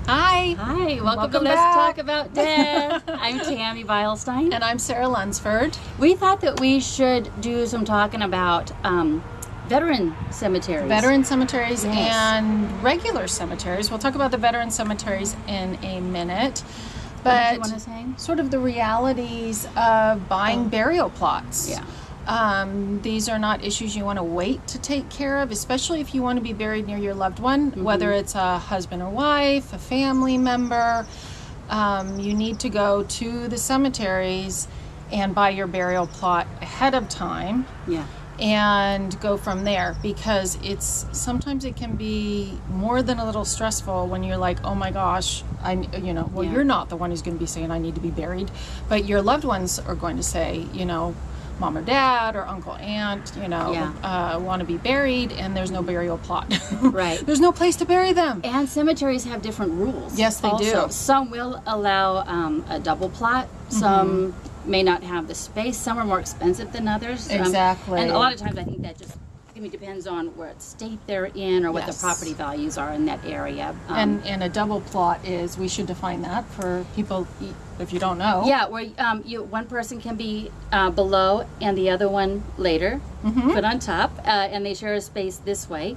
Hi. Hi, welcome to Let's Talk About Death. I'm Tammy Beilstein. And I'm Sarah Lunsford. We thought that we should do some talking about veteran cemeteries. Veteran cemeteries Yes. and regular cemeteries. We'll talk about the veteran cemeteries in a minute. What did you But want to say? sort of the realities of buying burial plots. Yeah. These are not issues you want to wait to take care of, especially if you want to be buried near your loved one, whether it's a husband or wife, a family member. You need to go to the cemeteries and buy your burial plot ahead of time. Yeah. And go from there, because sometimes it can be more than a little stressful when you're like, oh my gosh, you're not the one who's going to be saying I need to be buried, but your loved ones are going to say, mom or dad or uncle, aunt, want to be buried, and there's no burial plot. Right. There's no place to bury them. And cemeteries have different rules. Yes, they do. Some will allow a double plot. Some may not have the space. Some are more expensive than others. Exactly. And a lot of times I think that just depends on what state they're in or what the property values are in that area. And a double plot is, we should define that for people if you don't know. Yeah, where one person can be below and the other one later, put on top, and they share a space this way.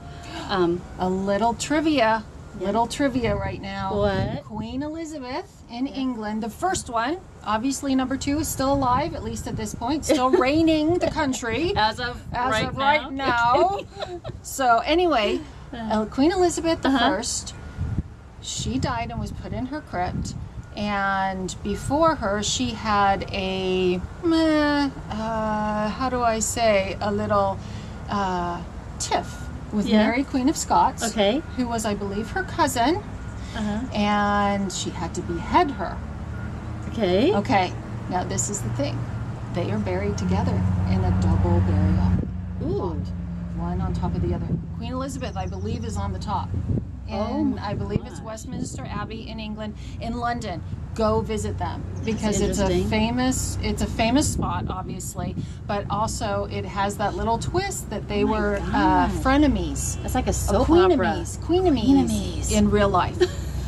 A little trivia. Little trivia right now. What? Queen Elizabeth in England, the first one, obviously number 2 is still alive, at least at this point, still reigning the country. As of right now. So anyway, Queen Elizabeth the First, she died and was put in her crypt. And before her, she had a, a little tiff with Mary, Queen of Scots, who was, I believe, her cousin, and she had to behead her. Okay, now this is the thing. They are buried together in a double burial plot. One on top of the other. Queen Elizabeth, I believe, is on the top. I believe it's Westminster Abbey in England. In London, go visit them, because it's a famous spot, obviously, but also it has that little twist that they were frenemies. It's like a soap opera. Queenemies in real life.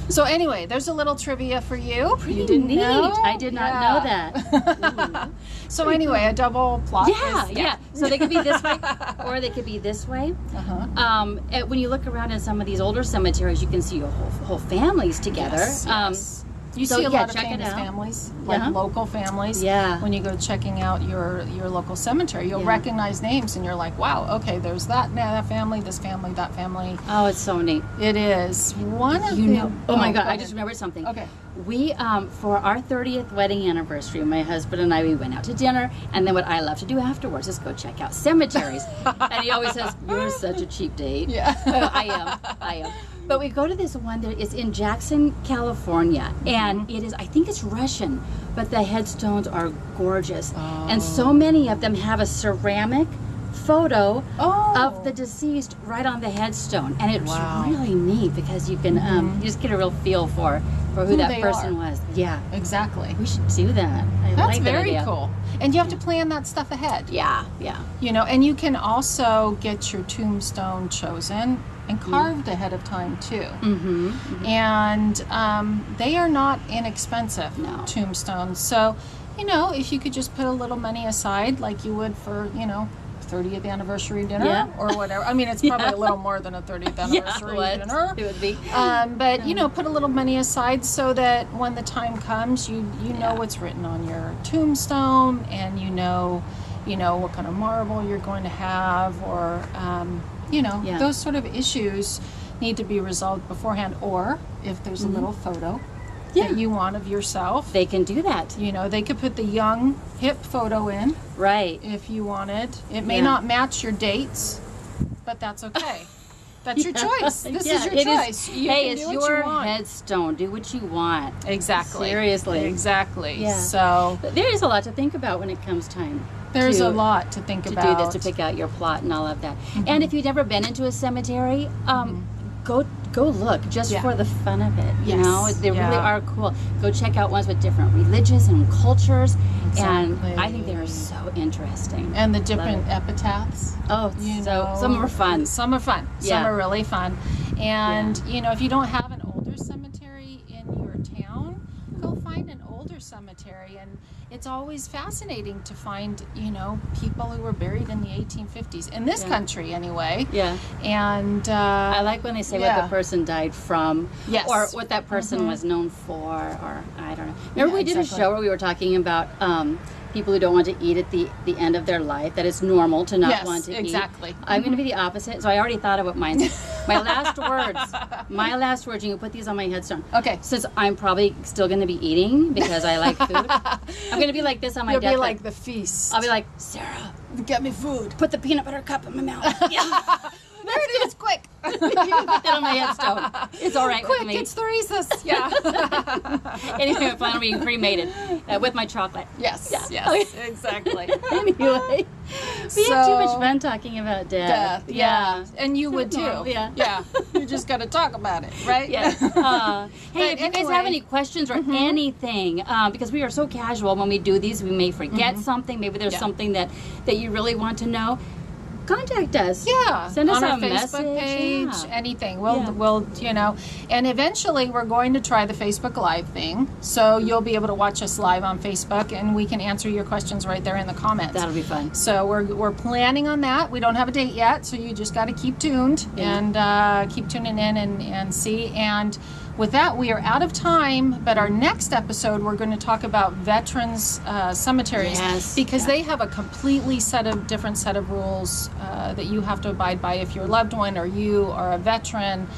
So anyway, there's a little trivia for you. Pretty you didn't neat. know? I did not know that. So anyway, a double plot. Yeah. So they could be this way, or they could be this way. When you look around in some of these older cemeteries, you can see whole families together. Yes. You see a lot of famous families, like local families. Yeah. When you go checking out your local cemetery, you'll recognize names, and you're like, wow, okay, there's that family, this family, that family. Oh, it's so neat. It is. Oh my God, I just remembered something. Okay. We, for our 30th wedding anniversary, my husband and I, we went out to dinner, and then what I love to do afterwards is go check out cemeteries. And he always says, you're such a cheap date. Yeah. I am. But we go to this one that is in Jackson, California, and it is, I think it's Russian, but the headstones are gorgeous. And so many of them have a ceramic photo of the deceased right on the headstone, and it's really neat, because you can you just get a real feel for who that person was. Yeah, exactly. We should do that. That's very cool. And you have to plan that stuff ahead. Yeah. And you can also get your tombstone chosen and carved ahead of time too. And they are not inexpensive, tombstones. So, if you could just put a little money aside, like you would for, 30th anniversary dinner or whatever. I mean, it's probably a little more than a 30th anniversary dinner. It would be. But put a little money aside so that when the time comes, you know what's written on your tombstone, and you know what kind of marble you're going to have, or those sort of issues need to be resolved beforehand. Or if there's a little photo that you want of yourself, they can do that. They could put the young, hip photo in. Right. If you wanted. It may not match your dates, but that's okay. That's your choice. This is your choice. It's your headstone. Do what you want. Exactly. Seriously. Exactly. Yeah. So but there is a lot to think about when it comes time. There's a lot to think about. To do this, to pick out your plot and all of that. And if you've never been into a cemetery, go look just for the fun of it. You know, they really are cool. Go check out ones with different religions and cultures. Exactly. And I think they are so interesting. And the different epitaphs. Oh, some are fun. Some are fun. Some are really fun. And, you know, if you don't have an older cemetery cemetery, and it's always fascinating to find, you know, people who were buried in the 1850s in this country anyway. Yeah. And I like when they say what the person died from, yes, or what that person was known for, or I don't know. Remember we did a show where we were talking about people who don't want to eat at the end of their life, that it's normal to not want to eat. I'm going to be the opposite, so I already thought of what mine is. My last words, you can put these on my headstone. Okay. Since I'm probably still going to be eating because I like food, I'm going to be like this on my deathbed. You'll be like the feast. I'll be like, Sarah, get me food. Put the peanut butter cup in my mouth. Yeah. There it is, quick. You can put that on my headstone. It's all right quick, with me. It's the Reese's. Yeah. Anyway, I plan on being cremated with my chocolate. Yes, exactly. Anyway, we had too much fun talking about death. Yeah. And you would too. Yeah. You just got to talk about it, right? Yeah. Hey, if you guys have any questions or anything, because we are so casual when we do these, we may forget something. Maybe there's something that you really want to know. Contact us. Yeah. Send us on our Facebook page, anything. We'll, you know, and eventually we're going to try the Facebook Live thing. So you'll be able to watch us live on Facebook, and we can answer your questions right there in the comments. That'll be fun. So we're planning on that. We don't have a date yet, so you just got to keep tuned and keep tuning in and see. And with that, we are out of time, but our next episode, we're going to talk about veterans cemeteries, because they have a completely different set of rules that you have to abide by if your loved one or you are a veteran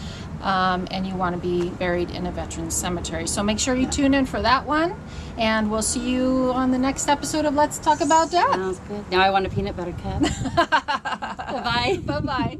and you want to be buried in a veterans cemetery. So make sure you tune in for that one, and we'll see you on the next episode of Let's Talk About Death. Sounds good. Now I want a peanut butter cup. Bye-bye. Bye-bye.